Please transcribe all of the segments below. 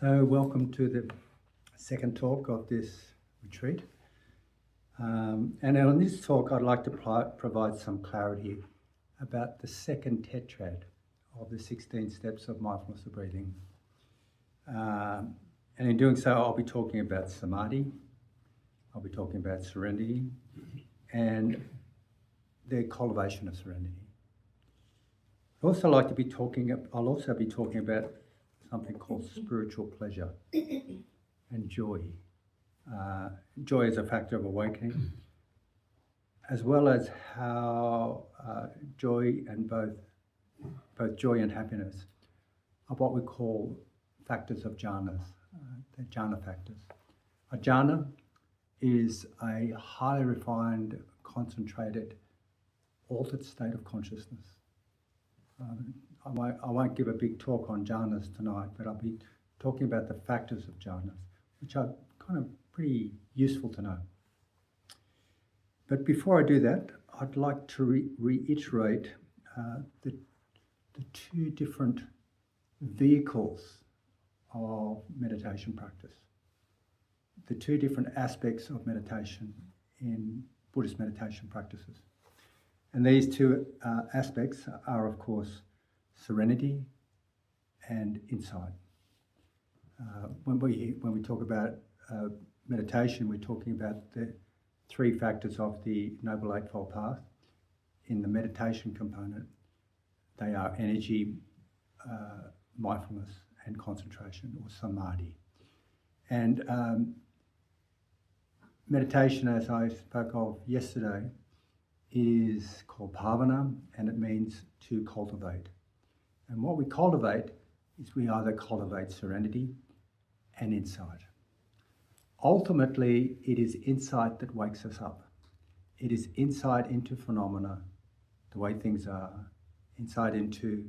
So welcome to the second talk of this retreat. And on this talk, I'd like to provide some clarity about the second tetrad of the 16 steps of mindfulness of breathing. And in doing so, I'll be talking about samadhi, I'll be talking about serenity, and the cultivation of serenity. I'll also be talking about something called spiritual pleasure and joy. Joy is a factor of awakening, as well as how joy and both joy and happiness are what we call factors of jhanas, the jhana factors. A jhana is a highly refined, concentrated, altered state of consciousness. I won't give a big talk on jhanas tonight, but I'll be talking about the factors of jhanas, which are kind of pretty useful to know. But before I do that, I'd like to reiterate the two different vehicles of meditation practice, the two different aspects of meditation in Buddhist meditation practices. And these two aspects are, of course, serenity and insight. When we talk about meditation, we're talking about the three factors of the Noble Eightfold Path. In the meditation component, they are energy, mindfulness, and concentration, or samadhi. And meditation, as I spoke of yesterday, is called bhavana, and it means to cultivate. And what we cultivate is we either cultivate serenity and insight. Ultimately, it is insight that wakes us up. It is insight into phenomena, the way things are, insight into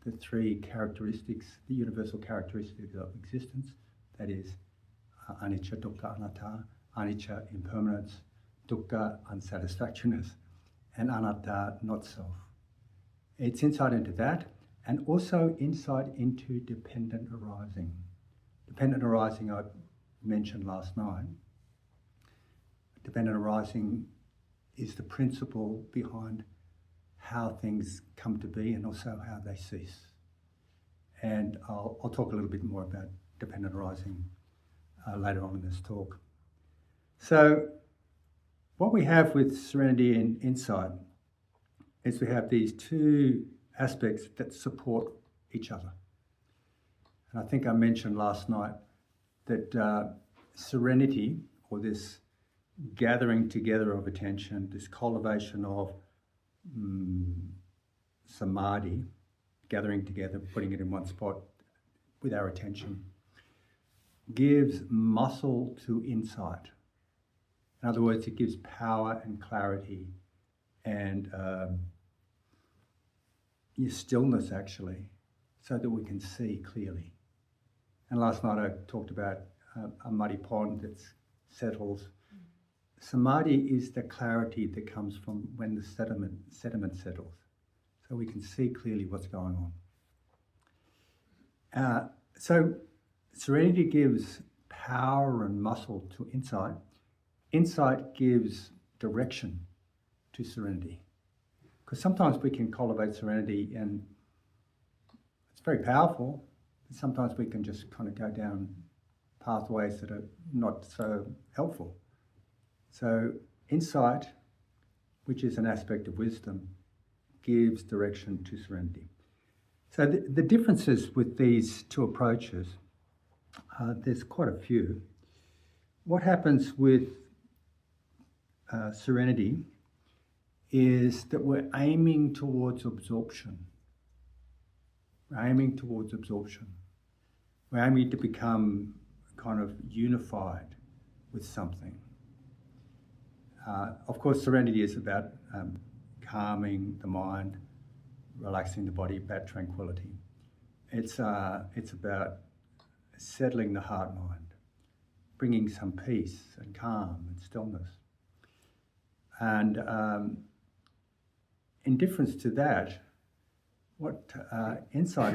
the three characteristics, the universal characteristics of existence, that is anicca, dukkha, anatta, anicca, impermanence, dukkha, unsatisfactoriness, and anatta, not self. It's insight into that, and also insight into dependent arising. Dependent arising I mentioned last night. Dependent arising is the principle behind how things come to be and also how they cease. And I'll talk a little bit more about dependent arising later on in this talk. So what we have with serenity and insight is we have these two aspects that support each other. And I think I mentioned last night that serenity, or this gathering together of attention, this cultivation of samadhi, gathering together, putting it in one spot with our attention, gives muscle to insight. In other words, it gives power and clarity and stillness, actually, so that we can see clearly. And last night I talked about a muddy pond that settles. Samadhi is the clarity that comes from when the sediment settles, so we can see clearly what's going on. So serenity gives power and muscle to insight. Insight gives direction to serenity. Because sometimes we can cultivate serenity and it's very powerful, but sometimes we can just kind of go down pathways that are not so helpful. So insight, which is an aspect of wisdom, gives direction to serenity. So the differences with these two approaches, there's quite a few. What happens with serenity is that we're aiming towards absorption. We're aiming towards absorption. We're aiming to become kind of unified with something. Of course, serenity is about calming the mind, relaxing the body, about tranquility. It's about settling the heart-mind, bringing some peace and calm and stillness. And in difference to that, what insight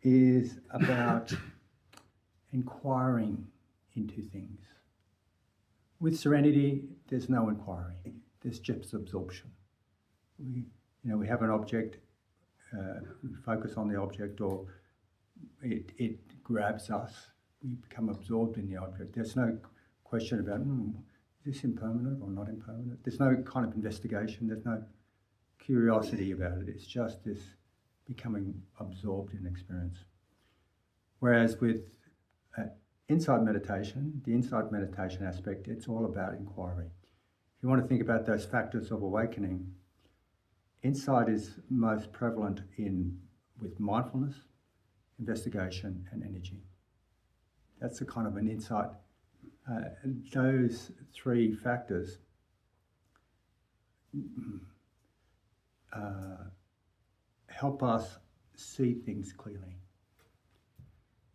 is about inquiring into things. With serenity, there's no inquiry. There's just absorption. We have an object, we focus on the object, or it grabs us. We become absorbed in the object. There's no question about, is this impermanent or not impermanent? There's no kind of investigation. There's no curiosity about it. It's just this becoming absorbed in experience. Whereas with insight meditation, the insight meditation aspect, it's all about inquiry. If you want to think about those factors of awakening, insight is most prevalent with mindfulness, investigation, and energy. That's a kind of an insight. Those three factors help us see things clearly.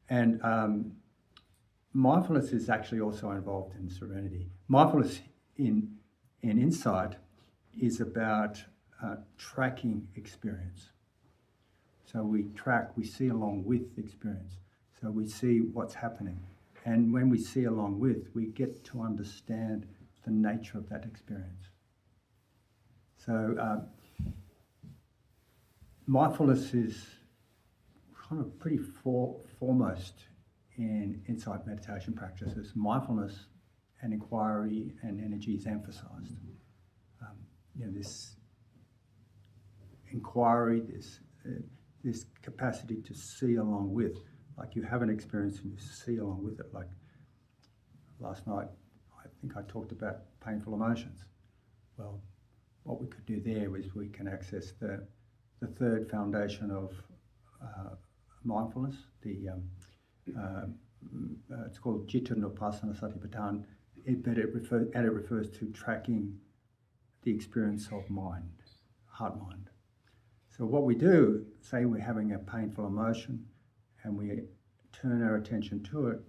And mindfulness is actually also involved in serenity. Mindfulness in insight is about tracking experience. So we see along with experience. So we see what's happening. And when we see along with, we get to understand the nature of that experience. So mindfulness is kind of pretty foremost in insight meditation practices. Mindfulness and inquiry and energy is emphasized. This inquiry, this capacity to see along with, like you have an experience and you see along with it. Like last night, I think I talked about painful emotions. Well, what we could do there was we can access the third foundation of mindfulness. It's called Citta Nupassana Satipatthana, but it refers to tracking the experience of mind, heart-mind. So what we do, say we're having a painful emotion and we turn our attention to it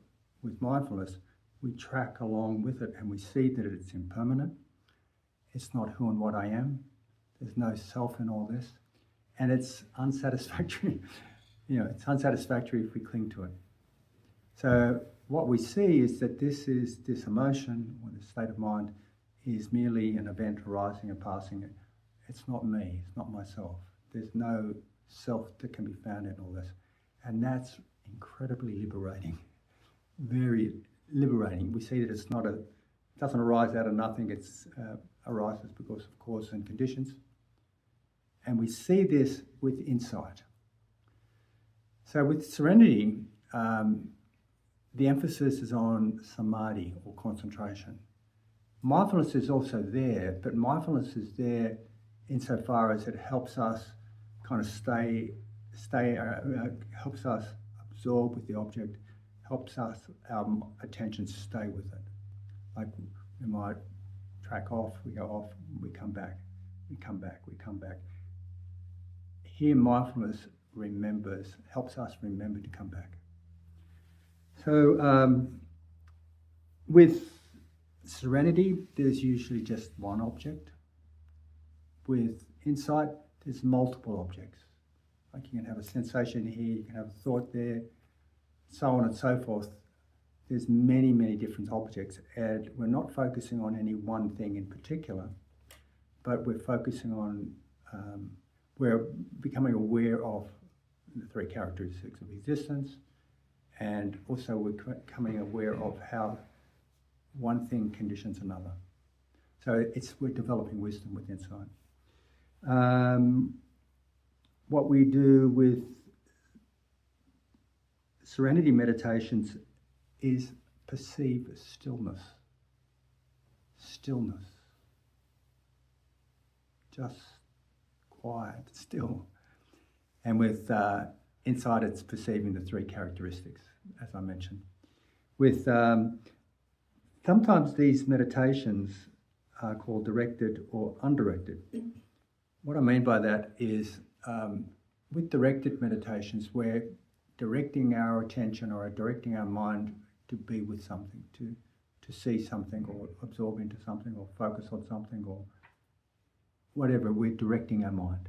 with mindfulness, we track along with it and we see that it's impermanent. It's not who and what I am. There's no self in all this. And it's unsatisfactory. It's unsatisfactory if we cling to it. So what we see is that this emotion or this state of mind is merely an event arising and passing. It's not me, it's not myself. There's no self that can be found in all this. And that's incredibly liberating, very liberating. We see that it doesn't arise out of nothing, it arises because of cause and conditions. And we see this with insight. So with serenity, the emphasis is on samadhi or concentration. Mindfulness is also there, but mindfulness is there insofar as it helps us kind of helps us absorb with the object, helps us, our attention stay with it. Like we might track off, we go off, we come back, we come back, we come back. Here mindfulness helps us remember to come back. So with serenity, there's usually just one object. With insight, there's multiple objects. Like you can have a sensation here, you can have a thought there, so on and so forth. There's many, many different objects, and we're not focusing on any one thing in particular, but we're focusing on, we're becoming aware of the three characteristics of existence, and also we're becoming aware of how one thing conditions another. So we're developing wisdom with insight. What we do with serenity meditations is perceive stillness. Stillness. Just quiet, still. And with insight, it's perceiving the three characteristics, as I mentioned. With sometimes these meditations are called directed or undirected. What I mean by that is with directed meditations, we're directing our attention or directing our mind to be with something, to see something or absorb into something or focus on something or whatever, we're directing our mind.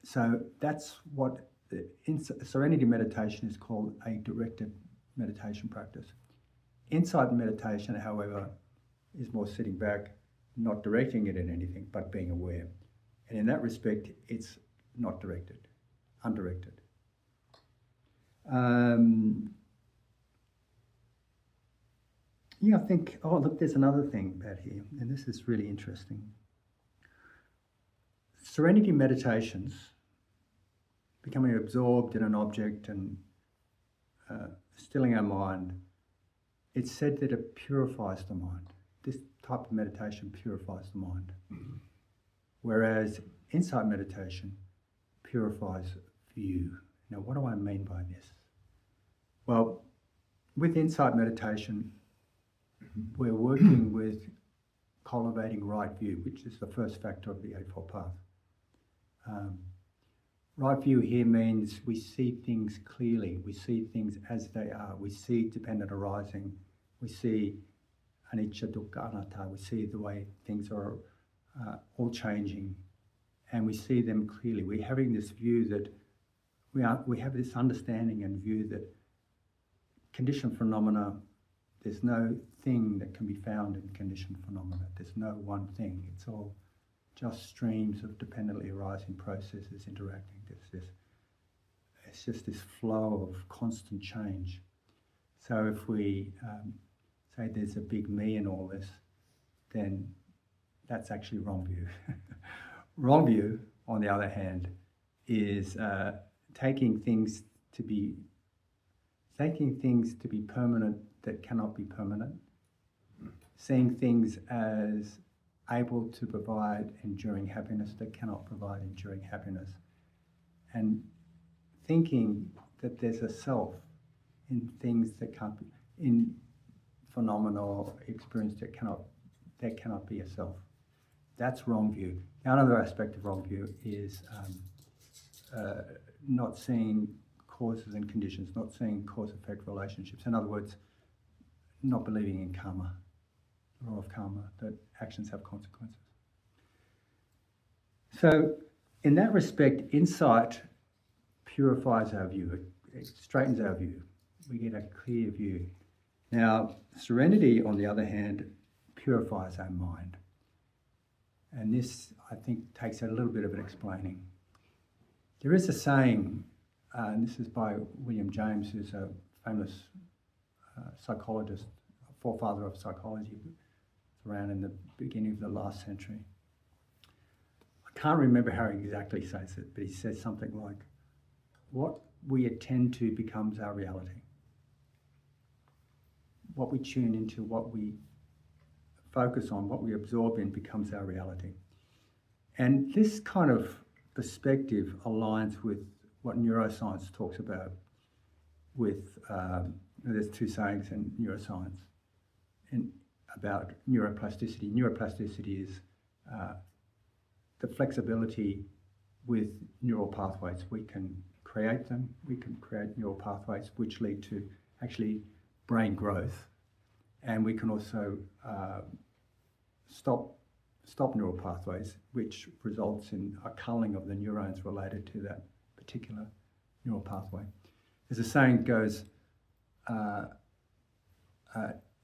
So that's what serenity meditation is called a directed meditation practice. Insight meditation, however, is more sitting back, not directing it in anything, but being aware. And in that respect, it's not directed, undirected. I think, oh, look, there's another thing about here, and this is really interesting. Serenity meditations, becoming absorbed in an object and stilling our mind, it's said that it purifies the mind. This type of meditation purifies the mind. Mm-hmm. Whereas insight meditation purifies view. Now, what do I mean by this? Well, with insight meditation, we're working with cultivating right view, which is the first factor of the Eightfold Path. Right view here means we see things clearly, we see things as they are, we see dependent arising, we see anicca, dukkha, anatta, we see the way things are all changing, and we see them clearly. We're having this view that we have this understanding and view that conditioned phenomena, there's no thing that can be found in conditioned phenomena. There's no one thing. It's all just streams of dependently arising processes interacting. It's just this flow of constant change. So if we say there's a big me in all this, then that's actually wrong view. Wrong view, on the other hand, is taking things to be permanent that cannot be permanent, seeing things as able to provide enduring happiness that cannot provide enduring happiness, and thinking that there's a self in things that can't be, in phenomena or experience that cannot be a self. That's wrong view. Another aspect of wrong view is not seeing causes and conditions, not seeing cause-effect relationships. In other words, not believing in karma, law of karma, that actions have consequences. So in that respect, insight purifies our view, it straightens our view. We get a clear view. Now, serenity, on the other hand, purifies our mind. And this, I think, takes a little bit of an explaining. There is a saying, and this is by William James, who's a famous psychologist, a forefather of psychology, around in the beginning of the last century. I can't remember how he exactly says it, but he says something like, what we attend to becomes our reality. What we tune into, what we focus on, what we absorb in becomes our reality. And this kind of perspective aligns with what neuroscience talks about with, there's two sayings in neuroscience about neuroplasticity. Neuroplasticity is the flexibility with neural pathways. We can create them, we can create neural pathways which lead to actually brain growth, and we can also stop neural pathways, which results in a culling of the neurons related to that particular neural pathway. As a saying goes,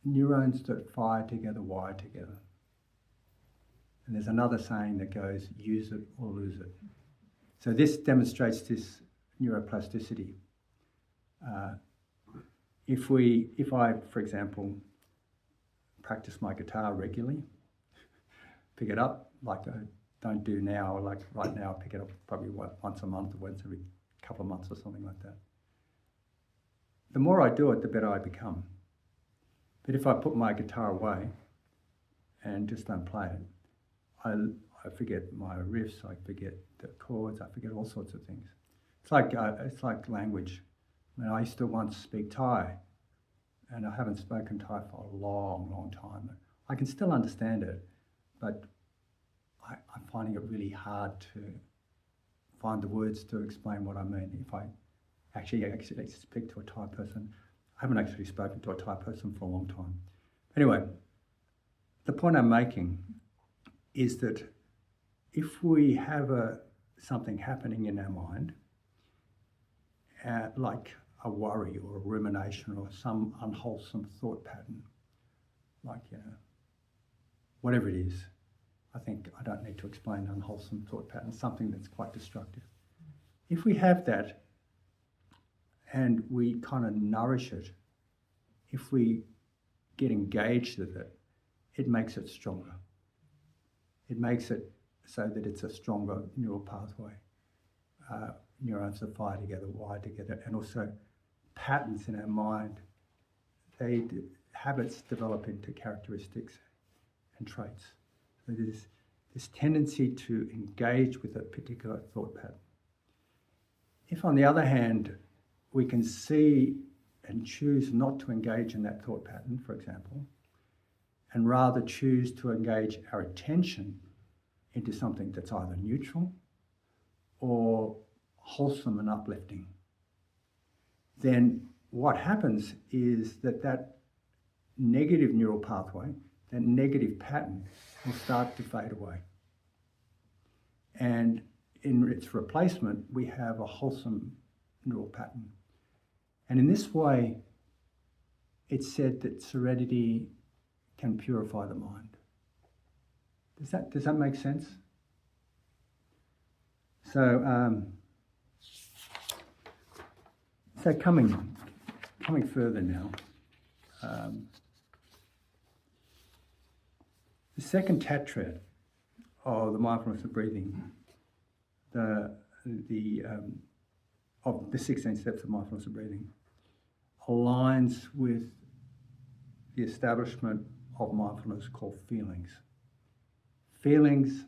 neurons that fire together wire together. And there's another saying that goes, use it or lose it. So this demonstrates this neuroplasticity. If I, for example, practice my guitar regularly, pick it up like I don't do now, like right now I pick it up probably once a month or once every couple of months or something like that. The more I do it, the better I become. But if I put my guitar away and just don't play it, I forget my riffs, I forget the chords, I forget all sorts of things. It's like language. I mean, I used to once speak Thai, and I haven't spoken Thai for a long, long time. I can still understand it, but I'm finding it really hard to find the words to explain what I mean. If I actually speak to a Thai person, I haven't actually spoken to a Thai person for a long time. Anyway, the point I'm making is that if we have something happening in our mind, like a worry or a rumination or some unwholesome thought pattern, like, whatever it is. I think I don't need to explain unwholesome thought pattern, something that's quite destructive. If we have that and we kind of nourish it, if we get engaged with it, it makes it stronger. It makes it so that it's a stronger neural pathway. Neurons are fired together, wired together, and also patterns in our mind, habits develop into characteristics and traits. So there's this tendency to engage with a particular thought pattern. If, on the other hand, we can see and choose not to engage in that thought pattern, for example, and rather choose to engage our attention into something that's either neutral or wholesome and uplifting, then what happens is that negative neural pathway, that negative pattern, will start to fade away. And in its replacement, we have a wholesome neural pattern. And in this way, it's said that serenity can purify the mind. Does that make sense? So, coming further now, the second tetrad of the mindfulness of breathing, of the 16 steps of mindfulness of breathing, aligns with the establishment of mindfulness called feelings. Feelings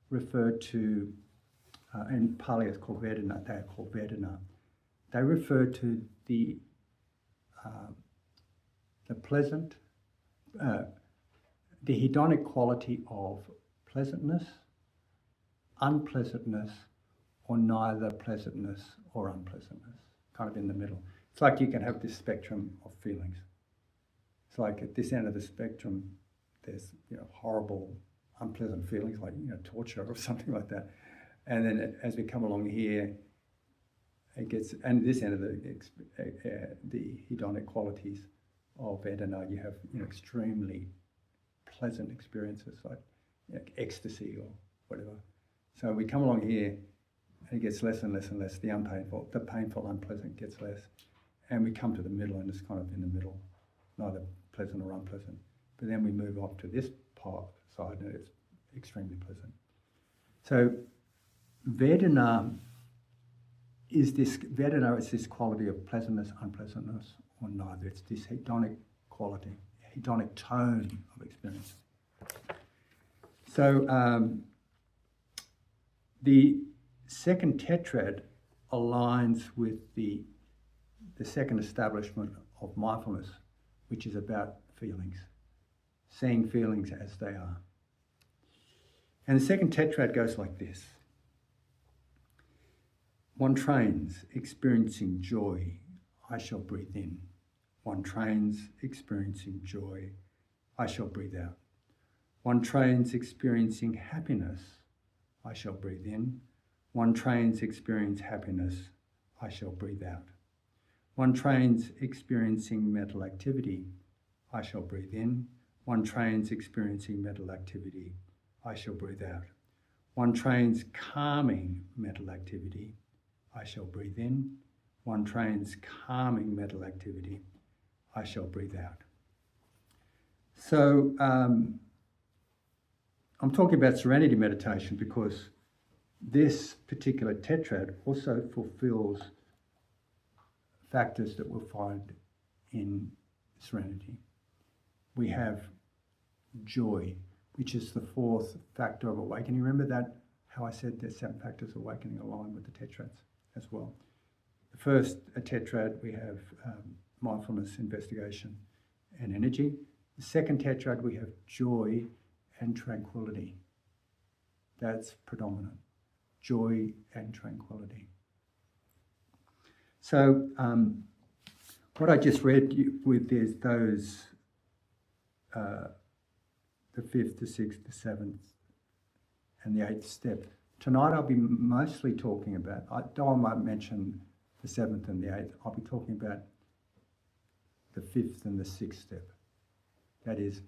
refer to, in Pali it's called Vedana, they are called Vedana. They refer to the pleasant, the hedonic quality of pleasantness, unpleasantness, or neither pleasantness or unpleasantness, kind of in the middle. It's like you can have this spectrum of feelings. It's like at this end of the spectrum, there's horrible, unpleasant feelings like torture or something like that, and then as we come along here, it gets, and this end of the hedonic qualities of Vedana, you have extremely pleasant experiences like ecstasy or whatever. So we come along here, and it gets less and less and less. The painful, unpleasant gets less, and we come to the middle, and it's kind of in the middle, neither pleasant or unpleasant. But then we move off to this side, and it's extremely pleasant. So Vedana is this quality of pleasantness, unpleasantness, or neither. It's this hedonic quality, hedonic tone of experience. So the second tetrad aligns with the second establishment of mindfulness, which is about feelings, seeing feelings as they are. And the second tetrad goes like this. One trains experiencing joy, I shall breathe in. One trains experiencing joy, I shall breathe out. One trains experiencing happiness, I shall breathe in. One trains experience happiness, I shall breathe out. One trains experiencing mental activity, I shall breathe in. One trains experiencing mental activity, I shall breathe out. One trains calming mental activity, I shall breathe in. One trains calming mental activity, I shall breathe out. So I'm talking about serenity meditation because this particular tetrad also fulfills factors that we'll find in serenity. We have joy, which is the fourth factor of awakening. Remember that, how I said there's 7 factors of awakening align with the tetrads as well. The first tetrad, we have mindfulness, investigation, and energy. The second tetrad, we have joy and tranquility. That's predominant. Joy and tranquility. So what I just read with is those, the 5th, the 6th, the 7th, and the 8th step. Tonight I'll be mostly talking about, though I might mention the 7th and the 8th. I'll be talking about the 5th and the 6th step. That is,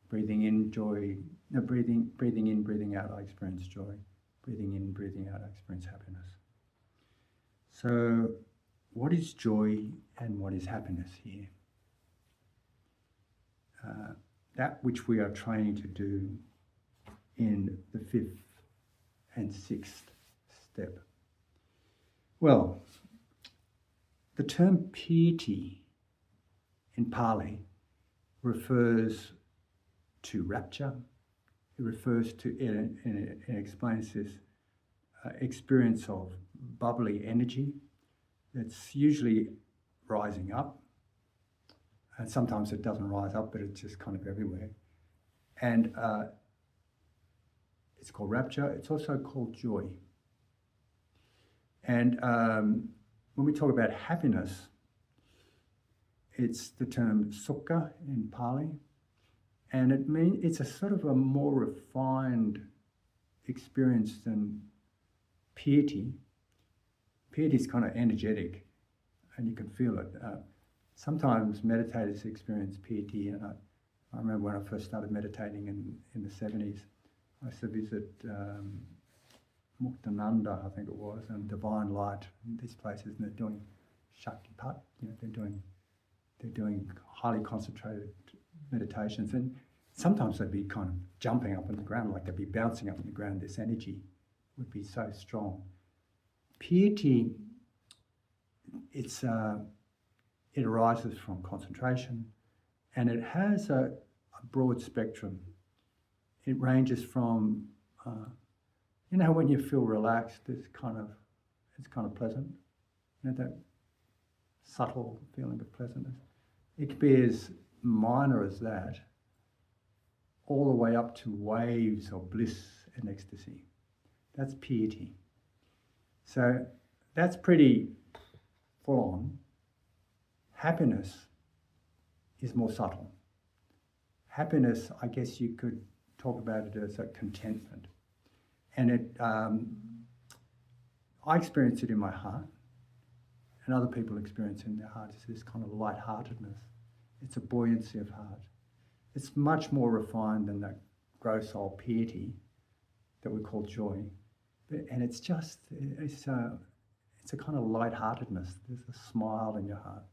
breathing in joy, no, breathing in, breathing out, I experience joy. Breathing in, breathing out, I experience happiness. So, what is joy and what is happiness here? That which we are training to do in the 5th and 6th step. Well, the term piety in Pali refers to rapture. It refers to, it explains this experience of bubbly energy that's usually rising up. And sometimes it doesn't rise up, but it's just kind of everywhere. And it's called rapture. It's also called joy. And when we talk about happiness, it's the term sukha in Pali. And it's a sort of a more refined experience than piety. Piety is kind of energetic, and you can feel it. Sometimes meditators experience piety, and I remember when I first started meditating in the 70s, I used to visit Muktananda, I think it was, and Divine Light, these places, and they're doing Shaktipat, they're doing highly concentrated meditations, and sometimes they'd be kind of jumping up on the ground, like they'd be bouncing up on the ground. This energy would be so strong. Piety, it arises from concentration, and it has a broad spectrum. It ranges from, when you feel relaxed, it's kind of pleasant. That subtle feeling of pleasantness. It could be as minor as that, all the way up to waves of bliss and ecstasy. That's piety. So that's pretty full on. Happiness is more subtle. Happiness, I guess you could talk about it as a contentment. And I experience it in my heart, and other people experience it in their heart. It's this kind of lightheartedness. It's a buoyancy of heart. It's much more refined than that gross old piety that we call joy. And it's a kind of lightheartedness. There's a smile in your heart.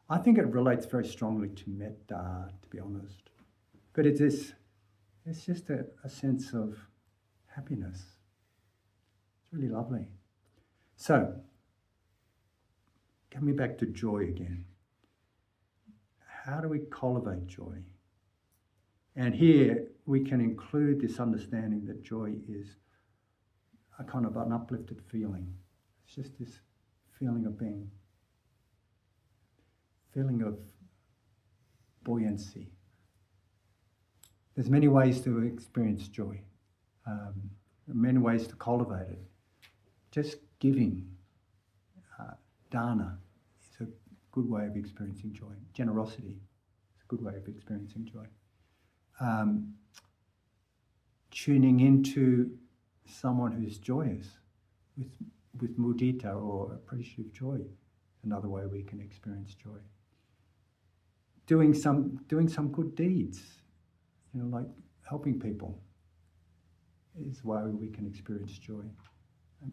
I think it relates very strongly to metta, to be honest. But it's just a sense of happiness. It's really lovely. So, coming back to joy again. How do we cultivate joy? And here we can include this understanding that joy is a kind of an uplifted feeling. It's just this feeling of buoyancy. There's many ways to experience joy, many ways to cultivate it. Just giving, dana, is a good way of experiencing joy. Generosity is a good way of experiencing joy. Tuning into someone who's joyous with mudita or appreciative joy, another way we can experience joy. Doing some good deeds, like helping people, is why we can experience joy.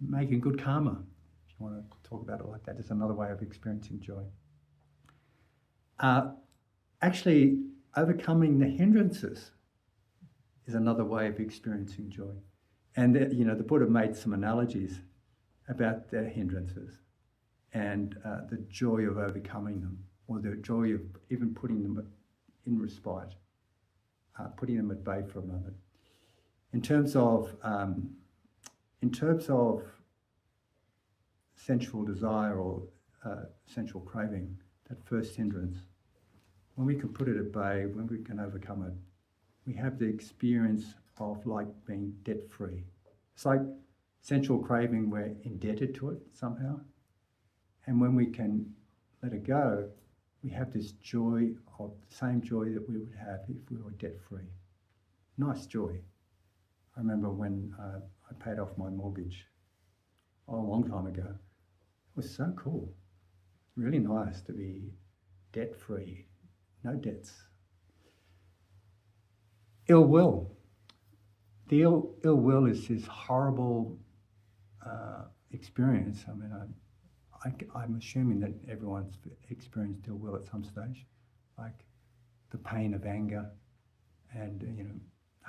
Making good karma, if you want to talk about it like that, is another way of experiencing joy. Actually, overcoming the hindrances is another way of experiencing joy. And the Buddha made some analogies about the hindrances and the joy of overcoming them, or the joy of even putting them in respite, putting them at bay for a moment. In terms of sensual desire or sensual craving, that first hindrance, when we can put it at bay, when we can overcome it, we have the experience of like being debt-free. It's like sensual craving, we're indebted to it somehow. And when we can let it go, we have this joy of the same joy that we would have if we were debt-free. Nice joy. I remember when I paid off my mortgage a long time ago. was so cool. Really nice to be debt-free, no debts. Ill will. The ill will is this horrible experience. I mean, I'm assuming that everyone's experienced ill will at some stage, like the pain of anger and,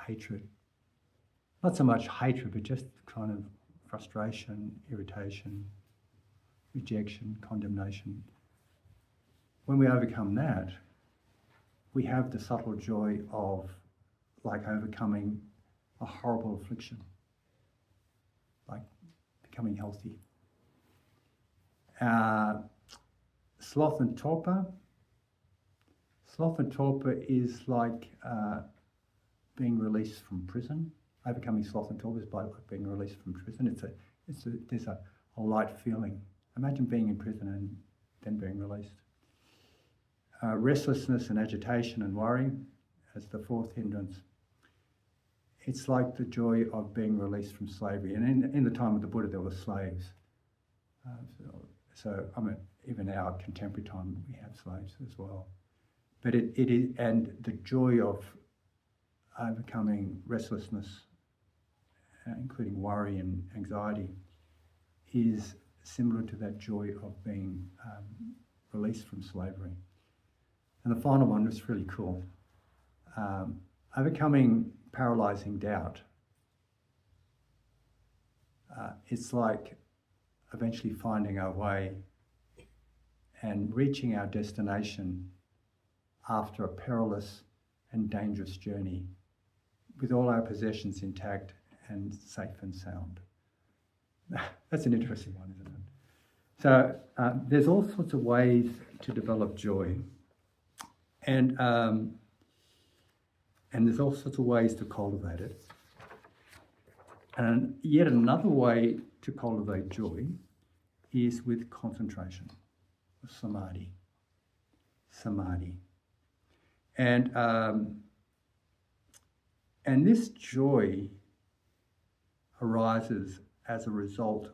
hatred. Not so much hatred, but just kind of frustration, irritation, rejection, condemnation. When we overcome that, we have the subtle joy of like overcoming a horrible affliction, like becoming healthy. Sloth and torpor. Sloth and torpor is like being released from prison. Overcoming sloth and torpor is by being released from prison. There's a light feeling. Imagine being in prison and then being released. Restlessness and agitation and worry as the fourth hindrance. It's like the joy of being released from slavery. And in the time of the Buddha, there were slaves. So I mean, even our contemporary time, we have slaves as well. But it is, and the joy of overcoming restlessness, including worry and anxiety, is similar to that joy of being released from slavery. And the final one was really cool. Overcoming paralyzing doubt. It's like eventually finding our way and reaching our destination after a perilous and dangerous journey with all our possessions intact and safe and sound. That's an interesting one, isn't it? So there's all sorts of ways to develop joy, and there's all sorts of ways to cultivate it. And yet another way to cultivate joy is with concentration, samadhi. And this joy arises as a result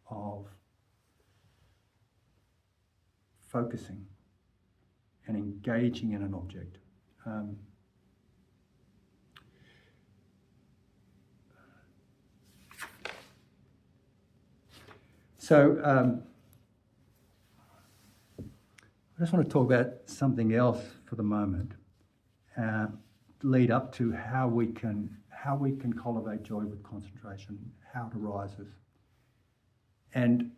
of focusing and engaging in an object. So I just want to talk about something else for the moment, lead up to how we can cultivate joy with concentration, how it arises. And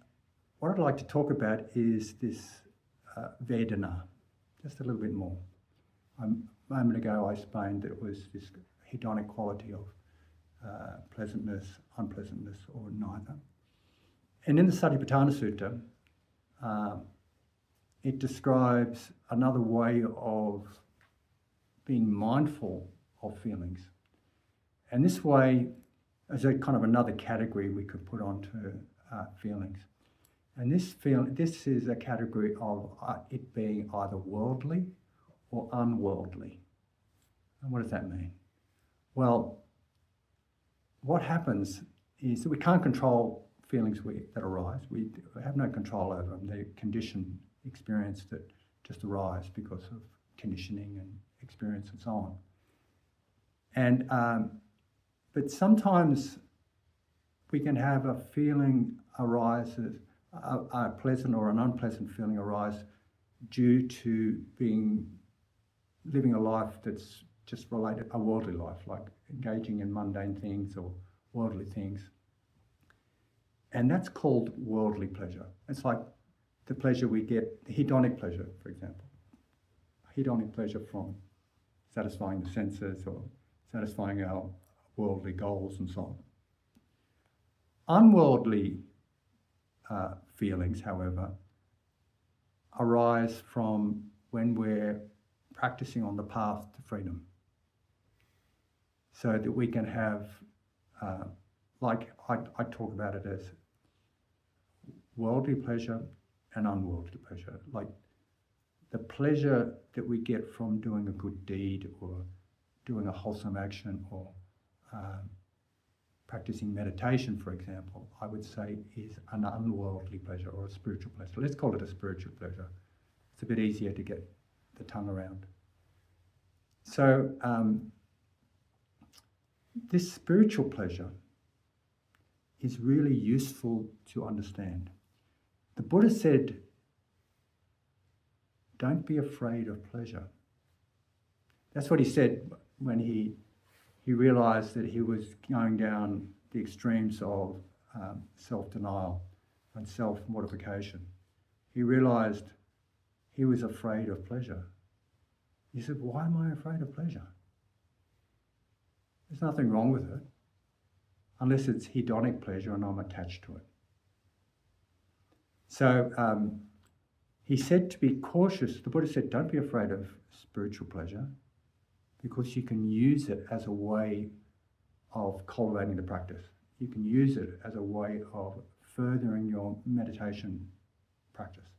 what I'd like to talk about is this Vedana, just a little bit more. A moment ago I explained that it was this hedonic quality of pleasantness, unpleasantness, or neither. And in the Satipatthana Sutta, it describes another way of being mindful of feelings. And this way is a kind of another category we could put onto feelings. And this is a category of it being either worldly or unworldly. And what does that mean? Well, what happens is that we can't control feelings that arise. We have no control over them. They're conditioned experience that just arise because of conditioning and experience and so on. And but sometimes we can have a feeling arises, a pleasant or an unpleasant feeling arise due to living a life that's just related, a worldly life, like engaging in mundane things or worldly things. And that's called worldly pleasure. It's like the pleasure we get, the hedonic pleasure, for example. Hedonic pleasure from satisfying the senses or satisfying our worldly goals and so on. Unworldly feelings, however, arise from when we're practicing on the path to freedom. So that we can have, like I talk about it as worldly pleasure and unworldly pleasure. Like the pleasure that we get from doing a good deed or doing a wholesome action or practicing meditation, for example, I would say is an unworldly pleasure or a spiritual pleasure. Let's call it a spiritual pleasure. It's a bit easier to get the tongue around. So this spiritual pleasure is really useful to understand. The Buddha said, don't be afraid of pleasure. That's what he said when he realized that he was going down the extremes of self-denial and self-mortification. He realized he was afraid of pleasure. He said, why am I afraid of pleasure? There's nothing wrong with it, unless it's hedonic pleasure and I'm attached to it. So he said to be cautious. The Buddha said, don't be afraid of spiritual pleasure, because you can use it as a way of cultivating the practice. You can use it as a way of furthering your meditation practice.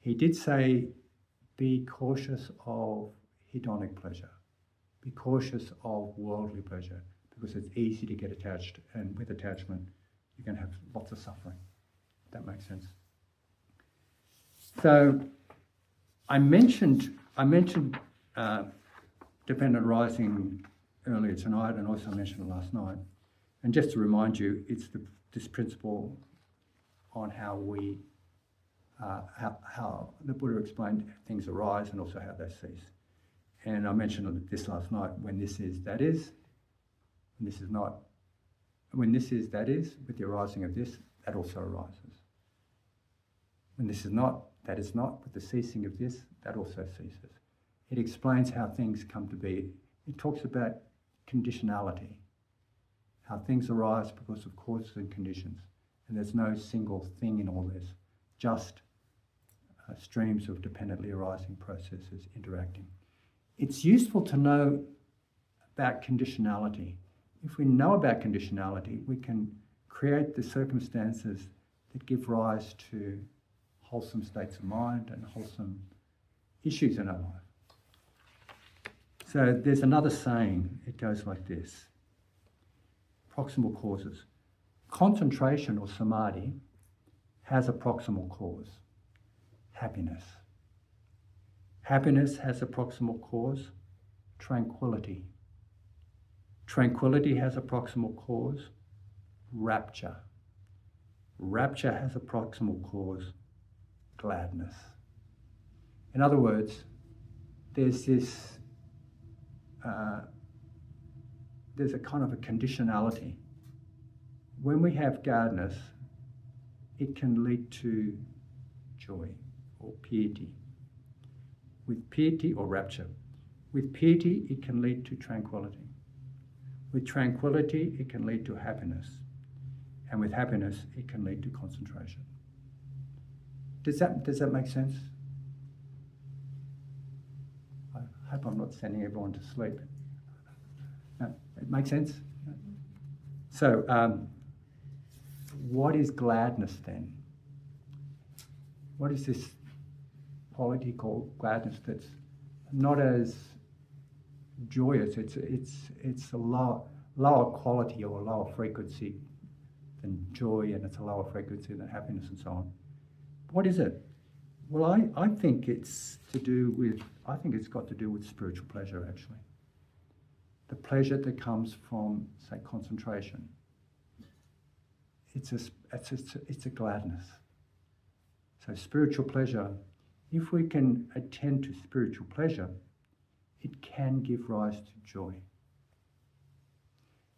He did say, be cautious of hedonic pleasure. Be cautious of worldly pleasure, because it's easy to get attached, and with attachment you can have lots of suffering. That makes sense. So I mentioned dependent arising earlier tonight, and also mentioned it last night. And just to remind you, it's this principle on how the Buddha explained things arise and also how they cease. And I mentioned this last night. When this is, that is. When this is not. When this is, that is. With the arising of this, that also arises. When this is not, that is not. With the ceasing of this, that also ceases. It explains how things come to be. It talks about conditionality, how things arise because of causes and conditions. And there's no single thing in all this, just streams of dependently arising processes interacting. It's useful to know about conditionality. If we know about conditionality, we can create the circumstances that give rise to wholesome states of mind and wholesome issues in our life. So there's another saying, it goes like this. Proximal causes. Concentration or samadhi has a proximal cause, happiness. Happiness has a proximal cause, tranquility. Tranquility has a proximal cause, rapture. Rapture has a proximal cause, gladness. In other words, there's a kind of a conditionality. When we have gladness, it can lead to joy or piety. With piety or rapture. With piety, it can lead to tranquility. With tranquility, it can lead to happiness. And with happiness, it can lead to concentration. Does that make sense? I hope I'm not sending everyone to sleep. No, it makes sense? So, what is gladness then? What is this quality called gladness that's not as joyous? It's a lower quality or a lower frequency than joy, and it's a lower frequency than happiness and so on. What is it? Well, I think it's got to do with spiritual pleasure, actually. The pleasure that comes from, say, concentration. It's a gladness. So spiritual pleasure, if we can attend to spiritual pleasure, it can give rise to joy.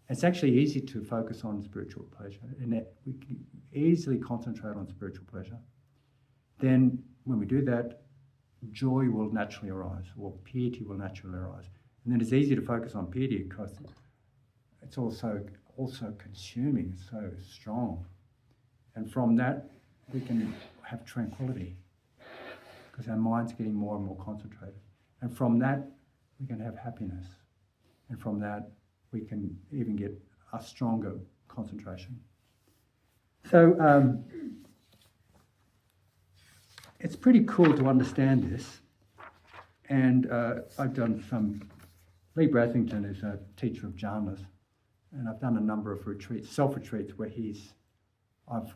It's actually easy to focus on spiritual pleasure, and that we can easily concentrate on spiritual pleasure. Then when we do that, joy will naturally arise, or piety will naturally arise. And then it's easy to focus on piety because it's also consuming, it's so strong. And from that, we can have tranquility because our mind's getting more and more concentrated. And from that, we can have happiness. And from that, we can even get a stronger concentration. So it's pretty cool to understand this. And I've done some, Lee Brathington is a teacher of jhanas, and I've done a number of retreats, self-retreats, where I've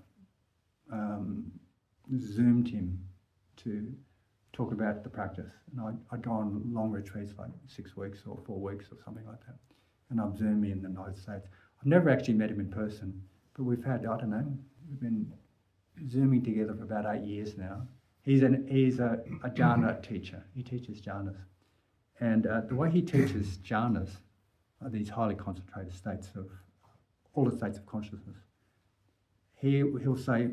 Zoomed him to talk about the practice. And I'd go on long retreats, like 6 weeks or 4 weeks or something like that. And I've Zoomed me in the United States. I've never actually met him in person, but we've been Zooming together for about 8 years now. He's a jhana teacher. He teaches jhanas. And the way he teaches jhanas are these highly concentrated states of, all the states of consciousness. He'll say,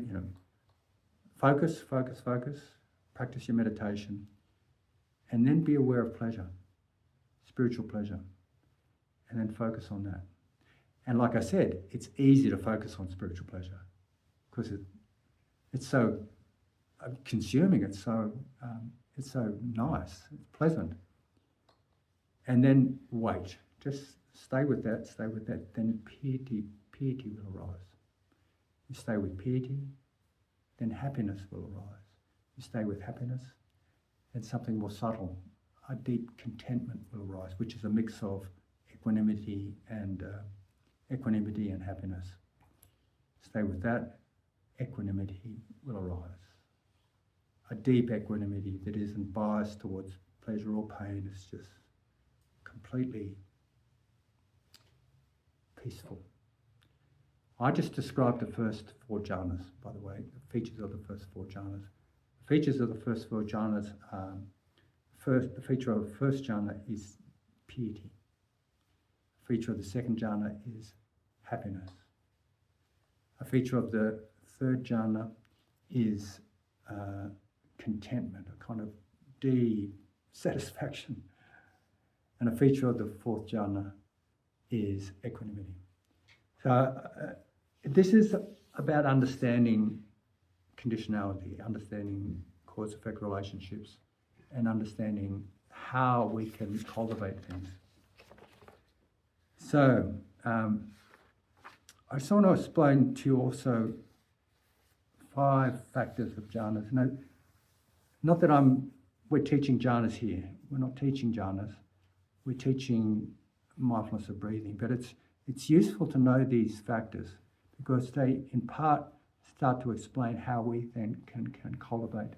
focus, focus, focus, practice your meditation, and then be aware of pleasure, spiritual pleasure, and then focus on that. And like I said, it's easy to focus on spiritual pleasure because it's so consuming, it's so nice, it's pleasant. And then wait, just stay with that, then piety will arise. You stay with piety, then happiness will arise. You stay with happiness, then something more subtle, a deep contentment will arise, which is a mix of equanimity and happiness. Stay with that, equanimity will arise. A deep equanimity that isn't biased towards pleasure or pain, it's just completely peaceful. I just described the first 4 jhanas, by the way, the features of the first 4 jhanas. The features of the first 4 jhanas are, the feature of the first jhana is piety. The feature of the second jhana is happiness. A feature of the third jhana is contentment, a kind of deep satisfaction. And a feature of the fourth jhana is equanimity. So this is about understanding conditionality, understanding cause-effect relationships, and understanding how we can cultivate things. So I just want to explain to you also 5 factors of jhanas. Now, not that we're teaching jhanas here. We're not teaching jhanas. We're teaching mindfulness of breathing. But it's useful to know these factors because they, in part, start to explain how we then can cultivate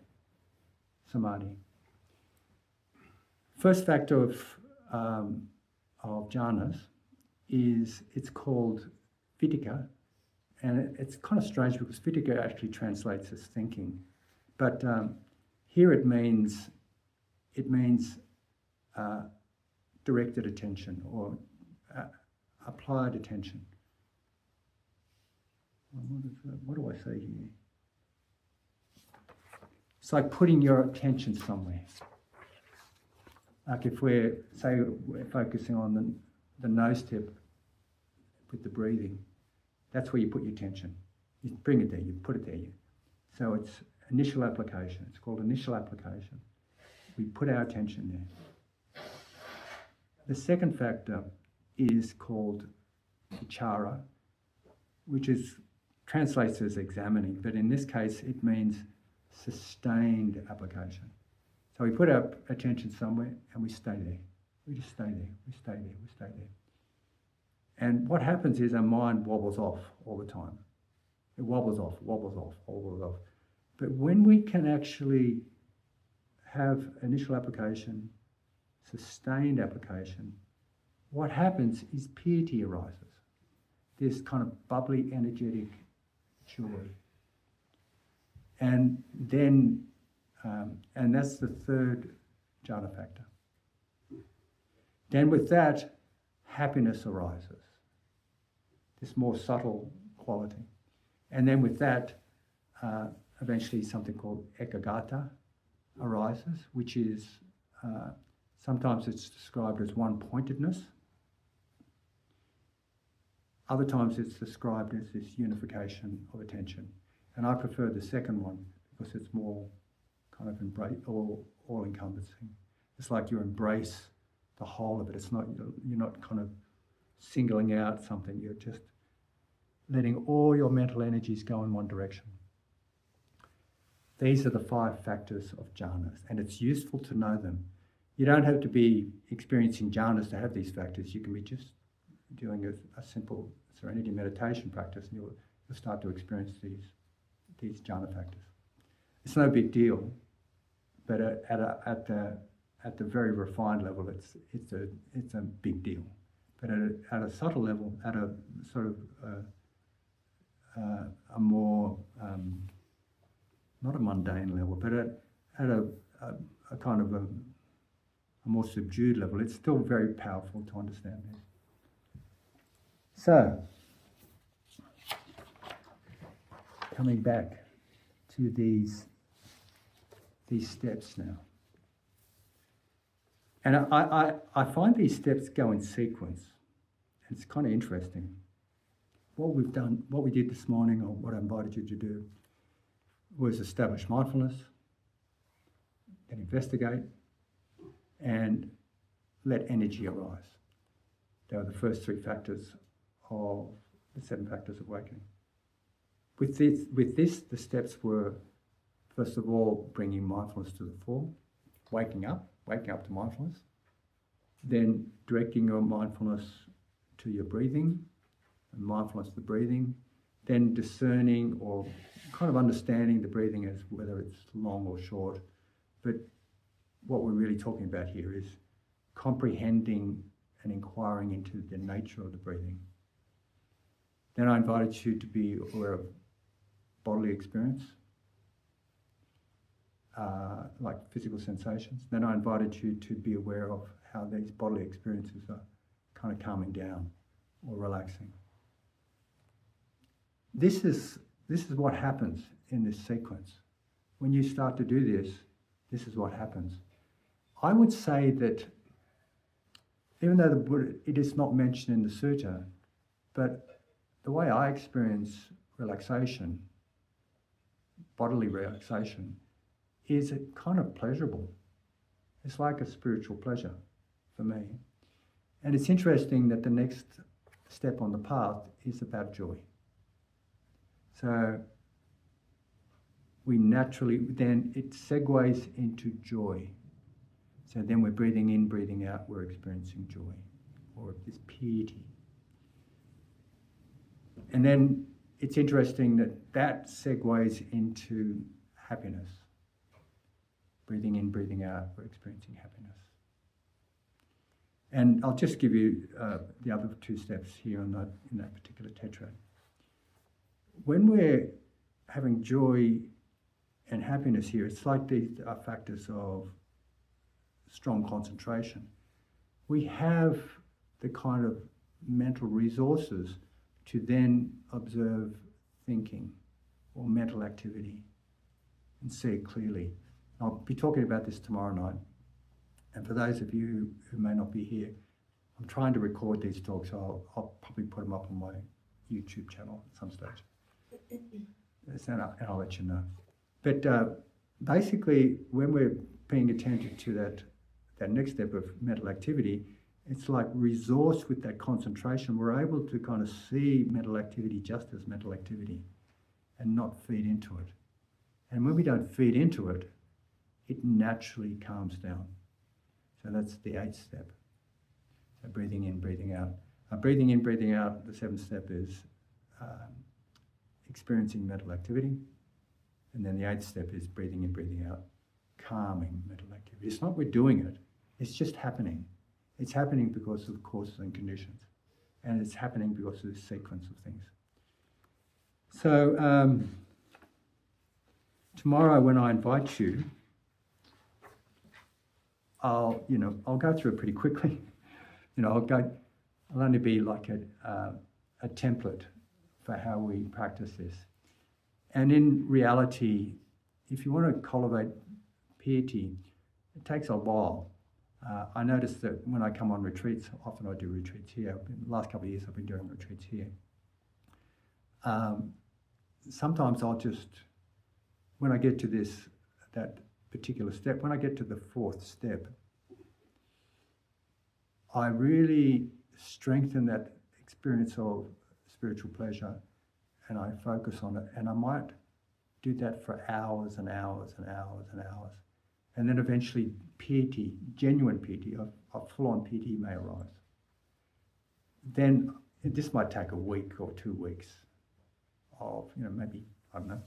samadhi. First factor of jhanas is, it's called vitika, and it's kind of strange because vitika actually translates as thinking, but here it means directed attention or applied attention. What do I say here? It's like putting your attention somewhere. Like if we're focusing on the nose tip with the breathing, that's where you put your attention. You bring it there, you put it there. So it's initial application. It's called initial application. We put our attention there. The second factor is called vichara, which translates as examining, but in this case it means sustained application. So we put our attention somewhere and we stay there. We just stay there, we stay there, we stay there. And what happens is our mind wobbles off all the time. It wobbles off, wobbles off, wobbles off. But when we can actually have initial application, sustained application, what happens is piety arises. This kind of bubbly, energetic joy. And then, and that's the third jhana factor. Then with that, happiness arises. This more subtle quality. And then with that, eventually something called ekaggata arises, which is, sometimes it's described as one-pointedness. Other times it's described as this unification of attention. And I prefer the second one because it's more kind of all-encompassing. It's like you embrace the whole of it. It's not, you're not kind of singling out something. You're just letting all your mental energies go in one direction. These are the 5 factors of jhanas, and it's useful to know them. You don't have to be experiencing jhanas to have these factors. You can be just doing a simple serenity meditation practice, and you'll start to experience these jhana factors. It's no big deal, but at the very refined level, it's a big deal. But at a subtle level, at a sort of a more not a mundane level, but at a kind of a more subdued level, it's still very powerful to understand this. So, coming back to these steps now. And I find these steps go in sequence. It's kind of interesting. What we've done, what we did this morning, or what I invited you to do, was establish mindfulness, then investigate, and let energy arise. They were the first three factors of the 7 factors of awakening. With this, the steps were, first of all, bringing mindfulness to the fore, waking up to mindfulness, then directing your mindfulness to your breathing, and mindfulness to the breathing, then discerning or kind of understanding the breathing as whether it's long or short. But what we're really talking about here is comprehending and inquiring into the nature of the breathing. Then I invited you to be aware of bodily experience, like physical sensations. Then I invited you to be aware of how these bodily experiences are kind of calming down or relaxing. This is what happens in this sequence. When you start to do this is what happens. I would say that even though the Buddha, it is not mentioned in the sutta, but the way I experience relaxation, bodily relaxation, is kind of pleasurable. It's like a spiritual pleasure for me. And it's interesting that the next step on the path is about joy. So we naturally, then it segues into joy. So then we're breathing in, breathing out, we're experiencing joy, or this piety. And then it's interesting that segues into happiness. Breathing in, breathing out, we're experiencing happiness. And I'll just give you the other 2 steps here in that particular tetrad. When we're having joy and happiness here, it's like these are factors of strong concentration. We have the kind of mental resources to then observe thinking or mental activity and see it clearly. I'll be talking about this tomorrow night. And for those of you who may not be here, I'm trying to record these talks, so I'll probably put them up on my YouTube channel at some stage. And I'll let you know. But basically, when we're paying attention to that next step of mental activity, it's like resource with that concentration. We're able to kind of see mental activity just as mental activity and not feed into it. And when we don't feed into it, it naturally calms down. So that's the 8th step. So breathing in, breathing out. Breathing in, breathing out, the 7th step is experiencing mental activity. And then the 8th step is breathing in, breathing out, calming mental activity. It's not we're doing it, it's just happening. It's happening because of causes and conditions. And it's happening because of this sequence of things. So tomorrow when I invite you, I'll go through it pretty quickly. I'll only be like a template for how we practice this. And in reality, if you want to cultivate piety, it takes a while. I notice that when I come on retreats, often I do retreats here. In the last couple of years, I've been doing retreats here. Sometimes I'll just, when I get to that particular step, when I get to the 4th step, I really strengthen that experience of spiritual pleasure and I focus on it. And I might do that for hours and hours and hours and hours. And then eventually piety, genuine piety, a full-on piety may arise. then this might take a week or 2 weeks of, maybe, I don't know,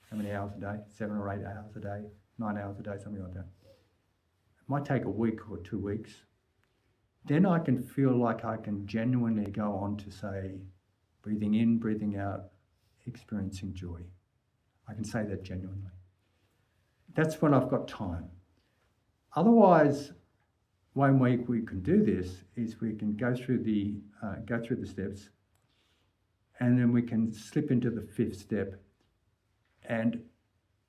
how many hours a day, 7 or 8 hours a day, 9 hours a day, something like that. It might take a week or 2 weeks. Then I can feel like I can genuinely go on to say, breathing in, breathing out, experiencing joy. I can say that genuinely. That's when I've got time. Otherwise, one way we can do this is we can go through the steps, and then we can slip into the 5th step. And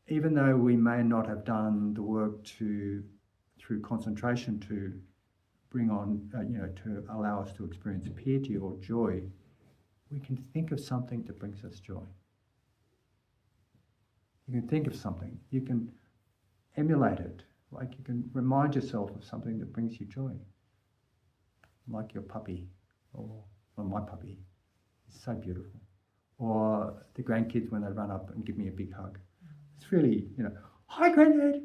even though we may not have done the work through concentration to bring on, to allow us to experience piety or joy, we can think of something that brings us joy. You can think of something. You can emulate it. Like you can remind yourself of something that brings you joy. Like your puppy, or my puppy. It's so beautiful. Or the grandkids when they run up and give me a big hug. It's really, hi granddad!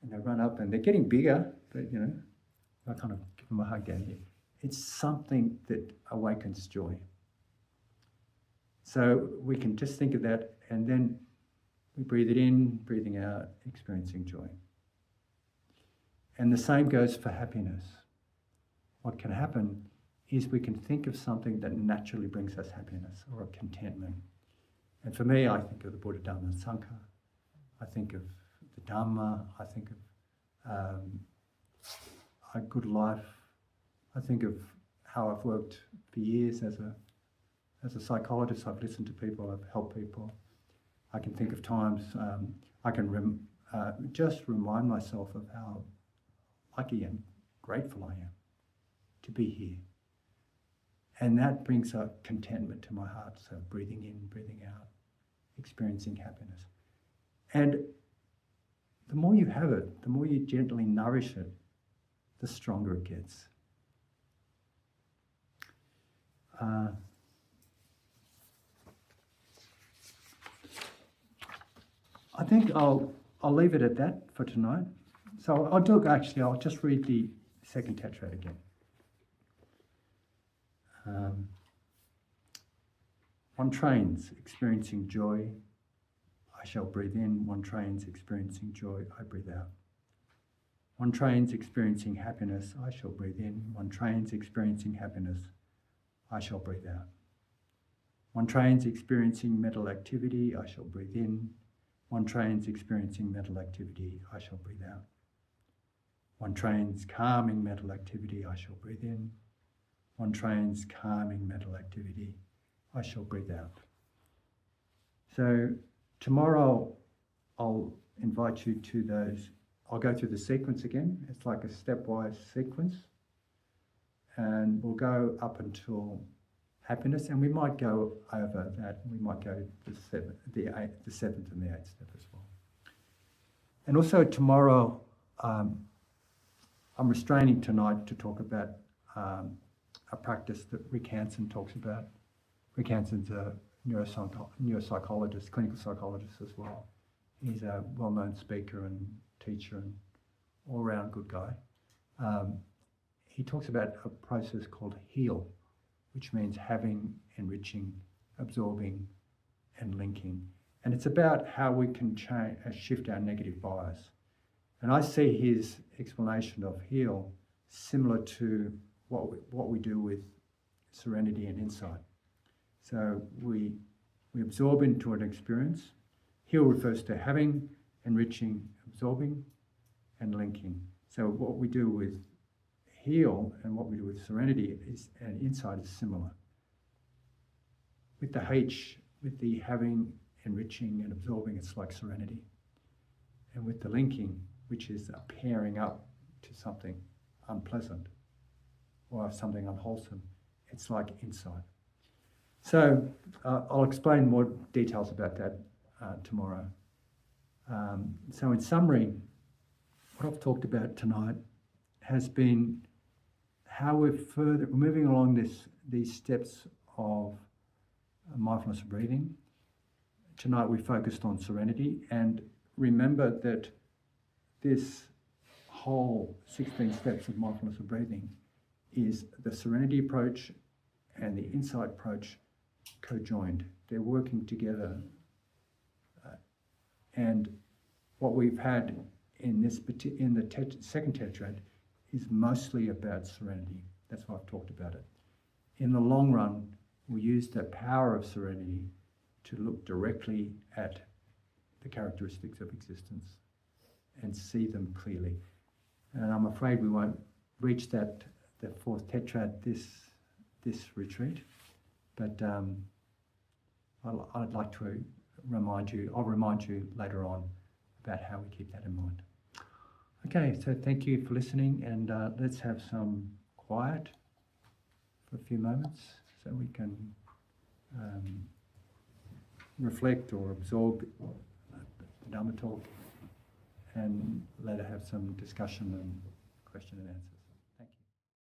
And they run up and they're getting bigger, but I kind of give them a hug down here. It's something that awakens joy. So we can just think of that, and then we breathe it in, breathing out, experiencing joy. And the same goes for happiness. What can happen is we can think of something that naturally brings us happiness or a contentment. And for me, I think of the Buddha, Dharma, and Sangha. I think of the Dharma. I think of a good life. I think of how I've worked for years as a psychologist. I've listened to people. I've helped people. I can think of times I can just remind myself of how lucky and grateful I am to be here. And that brings a contentment to my heart. So breathing in, breathing out, experiencing happiness. And the more you have it, the more you gently nourish it, the stronger it gets. I think I'll leave it at that for tonight. So I'll just read the 2nd tetrad again. One trains, experiencing joy, I shall breathe in. One trains, experiencing joy, I breathe out. One trains, experiencing happiness, I shall breathe in. One trains, experiencing happiness, I shall breathe out. One trains, experiencing mental activity, I shall breathe in. One trains, experiencing mental activity, I shall breathe out. One trains, calming mental activity, I shall breathe in. One trains, calming mental activity, I shall breathe out. So tomorrow I'll invite you to those. I'll go through the sequence again. It's like a stepwise sequence. And we'll go up until happiness, and we might go over that. We might go to the 7th and the 8th step as well. And also tomorrow, I'm restraining tonight to talk about a practice that Rick Hanson talks about. Rick Hanson's a neuropsychologist, clinical psychologist as well. He's a well-known speaker and teacher and all-round good guy. He talks about a process called HEAL, which means having, enriching, absorbing, and linking. And it's about how we can shift our negative bias. And I see his explanation of HEAL similar to what we do with serenity and insight. So we absorb into an experience. HEAL refers to having, enriching, absorbing, and linking. So what we do with HEAL and what we do with serenity and insight is similar. With the H, with the having, enriching, and absorbing, it's like serenity. And with the linking, which is a pairing up to something unpleasant or something unwholesome, it's like insight. So I'll explain more details about that tomorrow. So in summary, what I've talked about tonight has been how we're moving along these steps of mindfulness of breathing. Tonight we focused on serenity, and remember that this whole 16 steps of mindfulness of breathing is the serenity approach and the insight approach co-joined. They're working together. And what we've had in this second tetrad is mostly about serenity. That's why I've talked about it. In the long run, we use the power of serenity to look directly at the characteristics of existence and see them clearly. And I'm afraid we won't reach the fourth tetrad this retreat, but I'd like to I'll remind you later on about how we keep that in mind. Okay, so thank you for listening, and let's have some quiet for a few moments so we can reflect or absorb the Dharma Talk, and later have some discussion and question and answer.